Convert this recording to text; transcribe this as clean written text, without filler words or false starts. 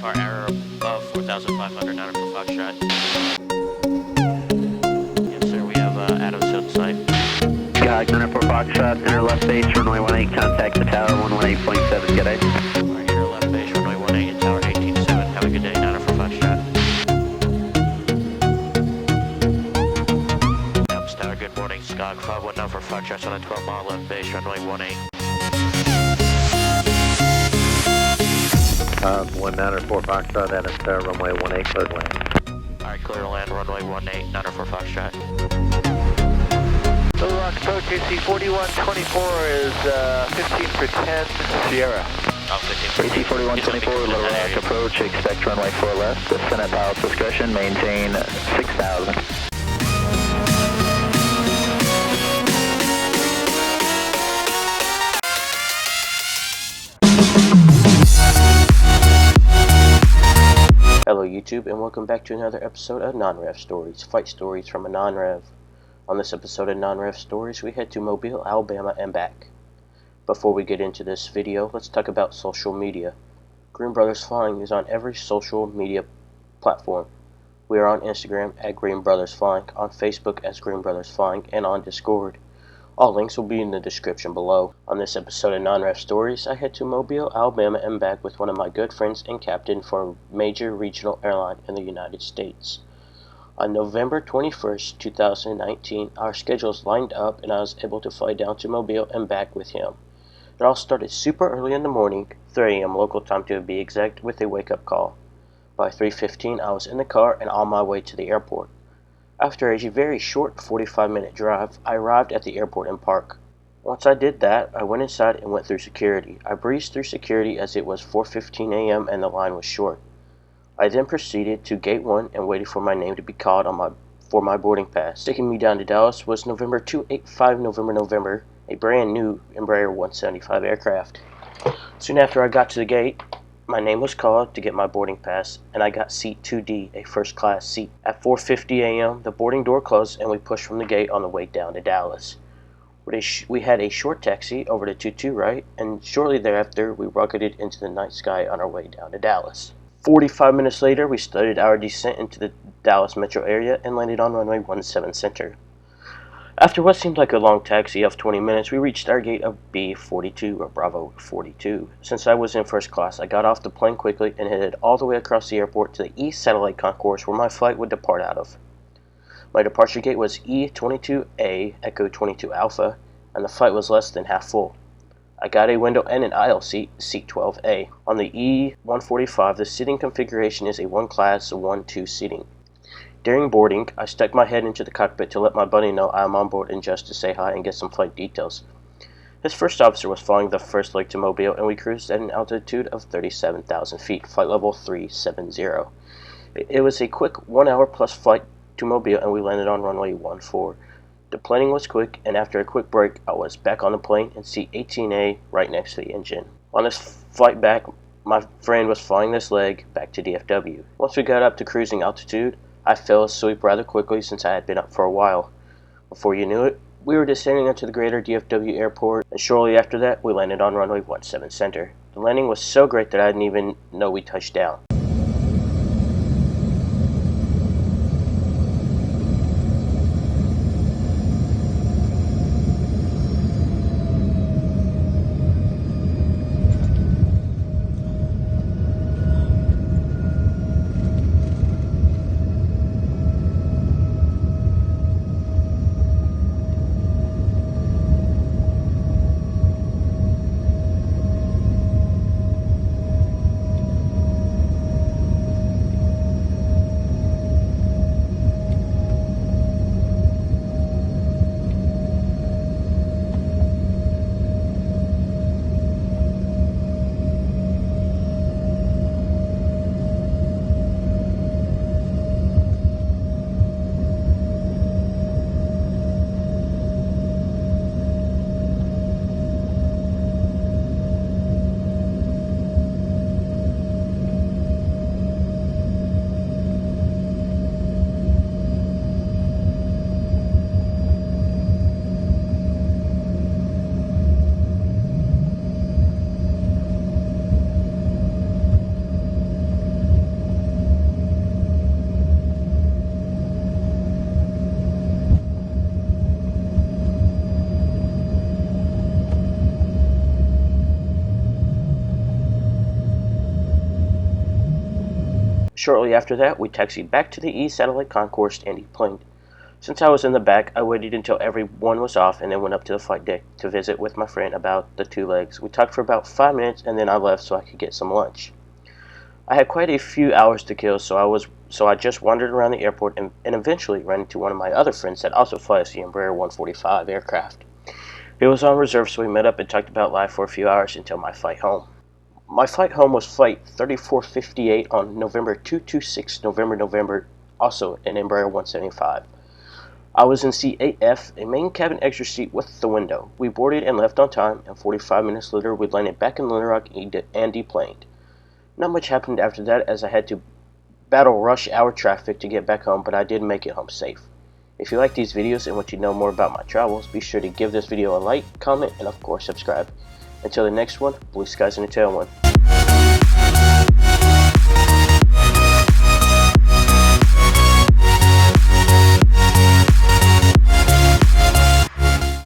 car error above 4,500 out of Foxtrot. Yes, sir, we have Adams on site. Sky, Gunner for Foxtrot, enter left base, runway 18, contact the tower, 118.7, good day. Alright, enter left base, runway 18 at tower 18.7. Have a good day, Niner for Foxtrot. Adams Tower, good morning. Skog 519 for Foxtrot on a 12-mile left base, runway 18. 194 Foxtrot, Adams Tower, runway 18, clear to land. Alright, clear to land, runway 18, Niner for Foxtrot. Little Rock approach AC 4124 is 15 for 10, Sierra. Oh, 15 AC 4124, Little Rock approach, expect runway 4 left, descend at pilot's discretion, maintain 6,000. Hello YouTube, and welcome back to another episode of Non-Rev Stories, fight stories from a non-rev. On this episode of Non-Rev Stories, we head to Mobile, Alabama and back. Before we get into this video, let's talk about social media. Green Brothers Flying is on every social media platform. We are on Instagram at Green Brothers Flying, on Facebook as Green Brothers Flying, and on Discord. All links will be in the description below. On this episode of Non-Rev Stories, I head to Mobile, Alabama and back with one of my good friends and captain for a major regional airline in the United States. On November 21st, 2019, our schedules lined up and I was able to fly down to Mobile and back with him. It all started super early in the morning, 3 a.m. local time to be exact, with a wake-up call. By 3:15, I was in the car and on my way to the airport. After a very short 45-minute drive, I arrived at the airport and park. Once I did that, I went inside and went through security. I breezed through security as it was 4:15 a.m. and the line was short. I then proceeded to Gate 1 and waited for my name to be called for my boarding pass. Taking me down to Dallas was November 285 November, a brand new Embraer 175 aircraft. Soon after I got to the gate, my name was called to get my boarding pass, and I got seat 2D, a first-class seat. At 4:50 a.m., the boarding door closed, and we pushed from the gate on the way down to Dallas. We had a short taxi over to 22 right, and shortly thereafter, we rocketed into the night sky on our way down to Dallas. 45 minutes later, we started our descent into the Dallas metro area and landed on runway 17 center. After what seemed like a long taxi of 20 minutes, we reached our gate of B42, or Bravo 42. Since I was in first class, I got off the plane quickly and headed all the way across the airport to the East Satellite Concourse where my flight would depart out of. My departure gate was E22A, Echo 22 Alpha, and the flight was less than half full. I got a window and an aisle seat, seat 12A. On the E145, the seating configuration is a one-class 1-2 seating. During boarding, I stuck my head into the cockpit to let my buddy know I am on board and just to say hi and get some flight details. His first officer was flying the first leg to Mobile, and we cruised at an altitude of 37,000 feet, flight level 370. It was a quick 1 hour plus flight to Mobile, and we landed on runway 14. The planing was quick, and after a quick break, I was back on the plane in seat 18A right next to the engine. On this flight back, my friend was flying this leg back to DFW. Once we got up to cruising altitude, I fell asleep rather quickly since I had been up for a while. Before you knew it, we were descending into the greater DFW airport, and shortly after that, we landed on runway 17 center. The landing was so great that I didn't even know we touched down. Shortly after that, we taxied back to the East Satellite Concourse and deplaned. Since I was in the back, I waited until everyone was off and then went up to the flight deck to visit with my friend about the two legs. We talked for about 5 minutes and then I left so I could get some lunch. I had quite a few hours to kill, so I just wandered around the airport and eventually ran into one of my other friends that also flies the Embraer 145 aircraft. He was on reserve, so we met up and talked about life for a few hours until my flight home. My flight home was Flight 3458 on November 226 November, also an Embraer 175. I was in seat 8F, a main cabin extra seat with the window. We boarded and left on time, and 45 minutes later we landed back in Little Rock and deplaned. Not much happened after that, as I had to battle rush hour traffic to get back home, but I did make it home safe. If you like these videos and want to know more about my travels, be sure to give this video a like, comment, and of course subscribe. Until the next one, blue skies and a tailwind.